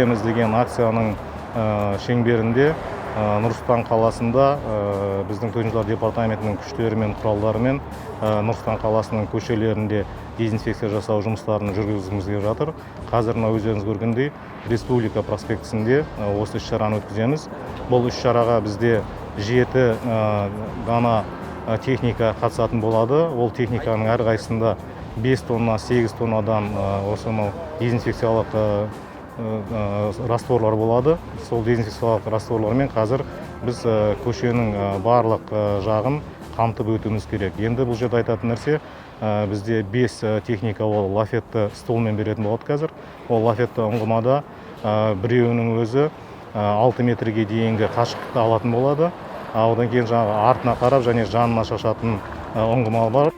көшеміз деген акцияның шеңберінде Нұр-Сұлтан қаласында біздің төтенше жағдайлар департаментінің күштері мен құралдарымен Нұр-Сұлтан қаласының көшелерінде дезинфекция жасау жұмыстарын жүргізгіміз келіп жатыр. Қазір өздеріңіз көргендей Республика проспектісінде осы іс-шараны өткіземіз. Бұл іс-шараға бізде 7 дана техника қатысатын болады. Ол техниканың әрқайсысында 5 тонна, 8 тоннадан осы дезинфекциялық растворлар болады. Сол дезинфекциялық растворлармен қазір біз көшенің барлық жағын қамтып өтуіміз керек. Енді бұл жерде айтатын нәрсе, бізде 5 техника ол лафетті столмен беретін болады қазір. Ол лафетті ұңғымада біреуінің өзі 6 метрге дейінгі қашықтықты алатын болады. Одан кейін артына қарап және жанына шашатын ұңғыма бар.